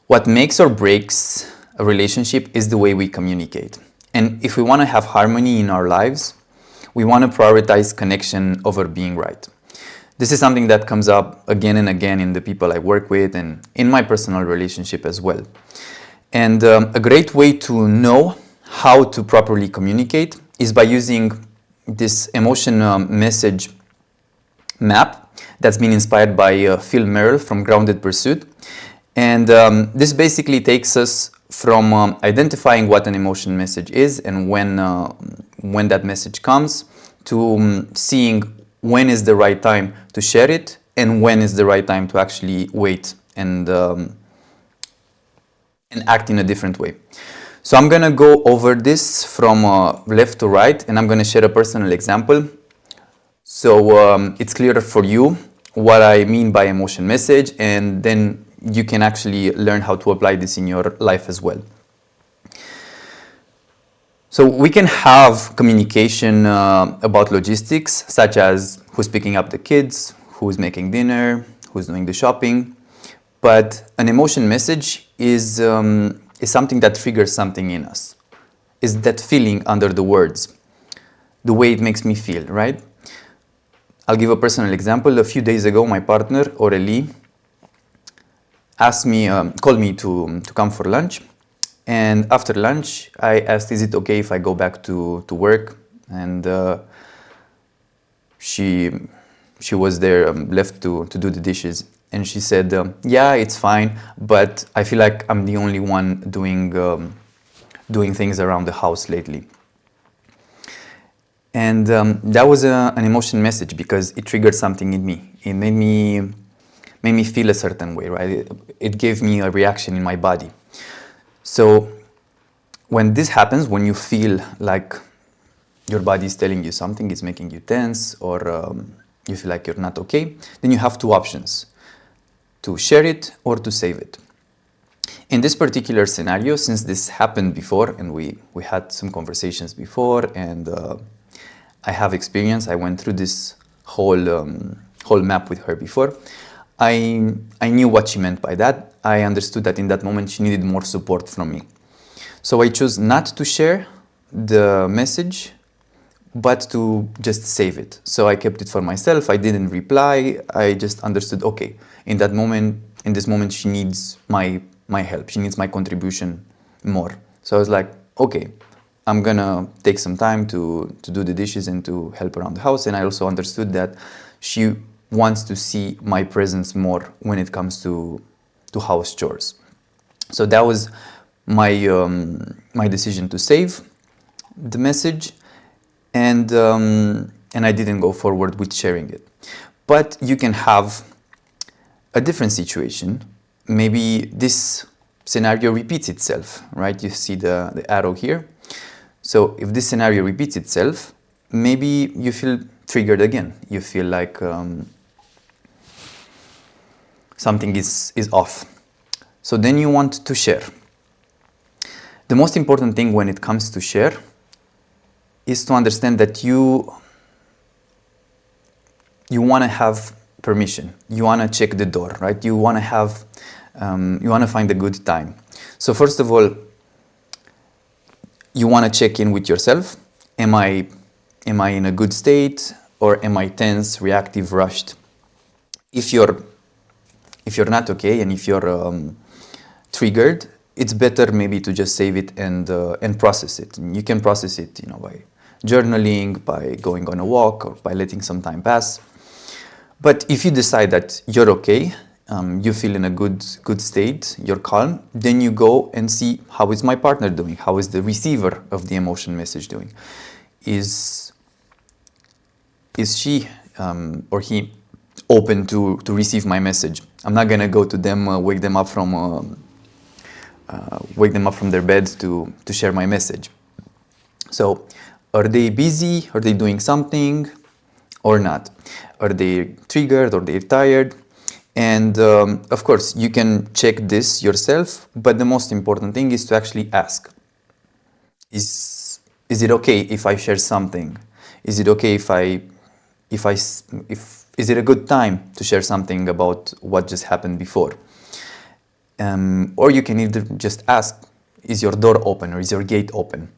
What makes or breaks a relationship is the way we communicate. And if we want to have harmony in our lives, we want to prioritize connection over being right. This is something that comes up again and again in the people I work with and in my personal relationship as well. And a great way to know how to properly communicate is by using this emotion message map that's been inspired by Phil Merrill from Grounded Pursuit. And this basically takes us from identifying what an emotion message is and when that message comes to seeing when is the right time to share it and when is the right time to actually wait and act in a different way. So I'm going to go over this from left to right, and I'm going to share a personal example. So it's clearer for you what I mean by emotion message, and then you can actually learn how to apply this in your life as well. So we can have communication about logistics, such as who's picking up the kids, who's making dinner, who's doing the shopping. But an emotion message is something that triggers something in us. Is that feeling under the words, the way it makes me feel, right? I'll give a personal example. A few days ago, my partner, Aurélie, called me to come for lunch. And after lunch, I asked, is it okay if I go back to work? And she was there, left to do the dishes. And she said, yeah, it's fine, but I feel like I'm the only one doing things around the house lately. And that was an emotion message because it triggered something in me. It made me feel a certain way, right? It gave me a reaction in my body. So when this happens, when you feel like your body is telling you something, it's making you tense, or you feel like you're not okay, then you have two options: to share it or to save it. In this particular scenario, since this happened before and we had some conversations before, and I have experience, I went through this whole map with her before, I knew what she meant by that. I understood that in that moment she needed more support from me. So I chose not to share the message, but to just save it. So I kept it for myself. I didn't reply. I just understood, okay, in this moment, she needs my help. She needs my contribution more. So I was like, okay, I'm gonna take some time to do the dishes and to help around the house. And I also understood that she wants to see my presence more when it comes to house chores. So that was my decision to save the message, and I didn't go forward with sharing it. But you can have a different situation. Maybe this scenario repeats itself, right? You see the arrow here. So if this scenario repeats itself, maybe you feel triggered again. You feel like something is off. So then you want to share. The most important thing when it comes to share is to understand that you want to have permission. You want to check the door, right? You want to find a good time. So first of all, you want to check in with yourself. Am I in a good state, or am I tense, reactive, rushed? If you're not okay and if you're triggered, it's better maybe to just save it and process it. And you can process it, by journaling, by going on a walk, or by letting some time pass. But if you decide that you're okay, you feel in a good state, you're calm, then you go and see, how is my partner doing? How is the receiver of the emotion message doing? Is she or he open to receive my message? I'm not gonna go to them, wake them up from their bed to share my message. So, are they busy? Are they doing something or not? Are they triggered? Or they tired? And of course, you can check this yourself, but the most important thing is to actually ask. Is it okay if I share something? Is it okay is it a good time to share something about what just happened before? Or you can either just ask, is your door open or is your gate open?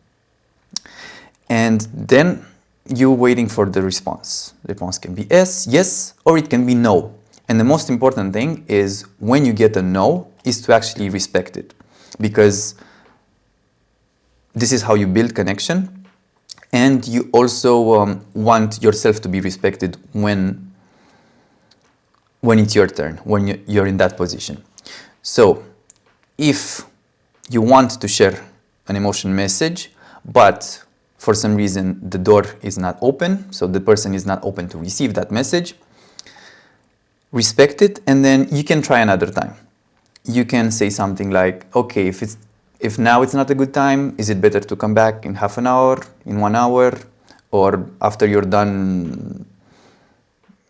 And then you're waiting for the response. The response can be yes, or it can be no. And the most important thing is when you get a no, is to actually respect it. Because this is how you build connection. And you also want yourself to be respected when it's your turn, when you're in that position. So if you want to share an emotion message, but for some reason the door is not open, so the person is not open to receive that message, respect it, and then you can try another time. You can say something like, okay, if now it's not a good time, is it better to come back in half an hour, in 1 hour, or after you're done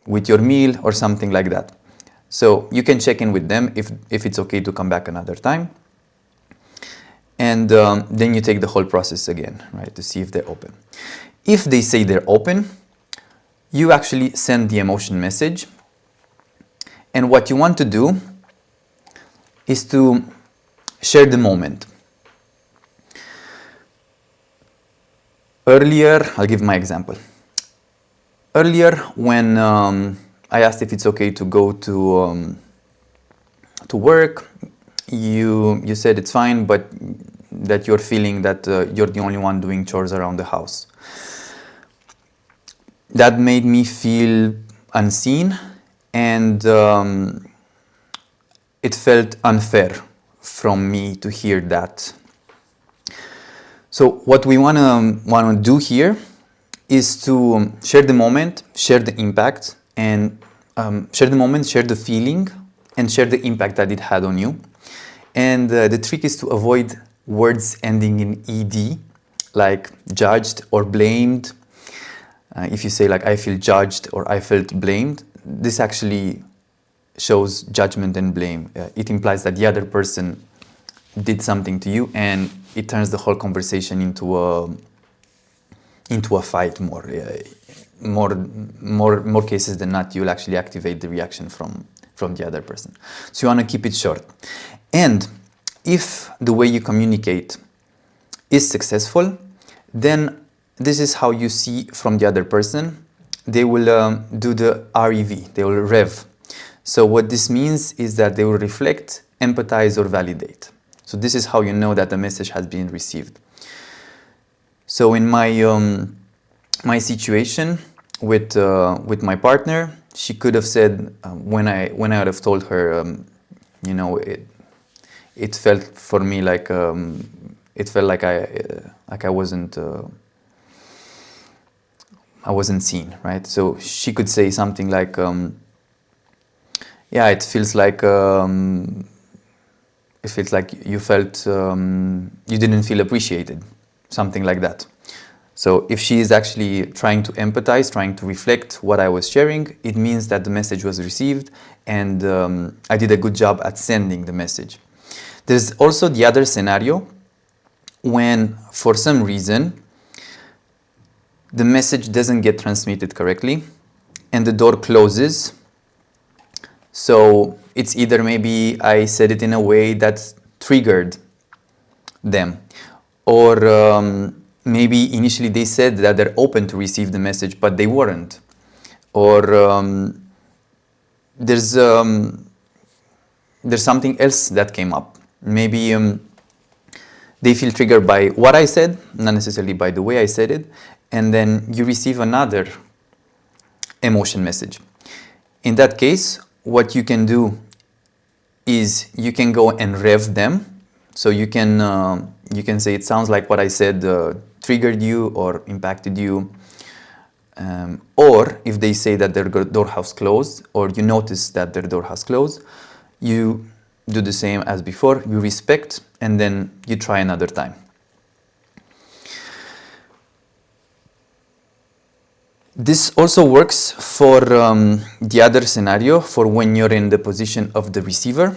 with your meal, or something like that. So you can check in with them if it's okay to come back another time. And then you take the whole process again, right, to see if they're open. If they say they're open, you actually send the emotion message. And what you want to do is to share the moment. Earlier, I'll give my example. Earlier, when I asked if it's okay to go to work, you said it's fine, but that you're feeling that you're the only one doing chores around the house. That made me feel unseen, and it felt unfair from me to hear that. So what we want to do here is to share the moment, share the impact, and share the moment, share the feeling, and share the impact that it had on you. And the trick is to avoid words ending in ed, like judged or blamed. If you say like I feel judged or I felt blamed, this actually shows judgment and blame. It implies that the other person did something to you, and it turns the whole conversation into a fight. More cases than not, you'll actually activate the reaction from the other person. So you want to keep it short. And if the way you communicate is successful, then this is how you see from the other person. They will do the REV, they will rev. So what this means is that they will reflect, empathize, or validate. So this is how you know that the message has been received. So in my situation with my partner, she could have said when I would have told her, it felt for me like it felt like I wasn't seen, right? So she could say something like, yeah, it feels like you felt you didn't feel appreciated, something like that. So if she is actually trying to empathize, trying to reflect what I was sharing, it means that the message was received, and I did a good job at sending the message. There's also the other scenario when, for some reason, the message doesn't get transmitted correctly and the door closes. So it's either maybe I said it in a way that triggered them, or maybe initially they said that they're open to receive the message, but they weren't. Or there's something else that came up. Maybe they feel triggered by what I said, not necessarily by the way I said it, and then you receive another emotion message. In that case, what you can do is you can go and rev them. So you can say, it sounds like what I said triggered you or impacted you. Or if they say that their door has closed, or you notice that their door has closed, you do the same as before, you respect, and then you try another time. This also works for the other scenario, for when you're in the position of the receiver.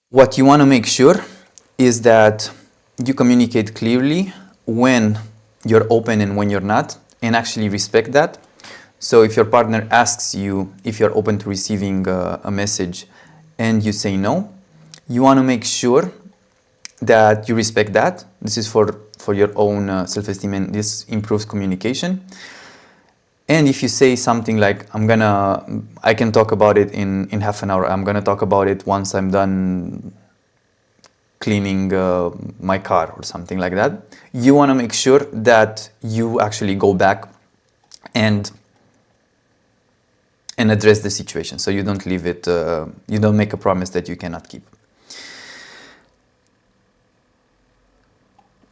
What you want to make sure is that you communicate clearly when you're open and when you're not, and actually respect that. So if your partner asks you if you're open to receiving a message, and you say no, you want to make sure that you respect that. This is for your own self-esteem, and this improves communication. And if you say something like, I can talk about it in half an hour, I'm gonna talk about it once I'm done cleaning my car or something like that, you want to make sure that you actually go back and address the situation, so you don't leave it, you don't make a promise that you cannot keep.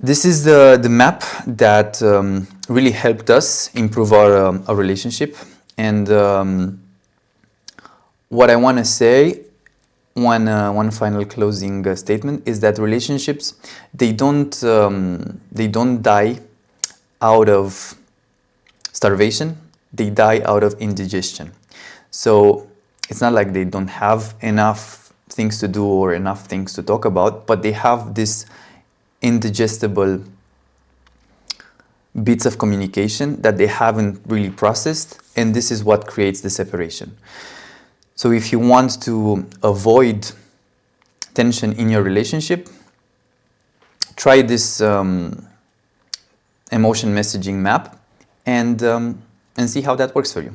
This is the map that really helped us improve our relationship. And what I want to say, one final closing statement, is that relationships, they don't die out of starvation, they die out of indigestion. So it's not like they don't have enough things to do or enough things to talk about, but they have this indigestible bits of communication that they haven't really processed, and this is what creates the separation. So if you want to avoid tension in your relationship, try this emotion messaging map and see how that works for you.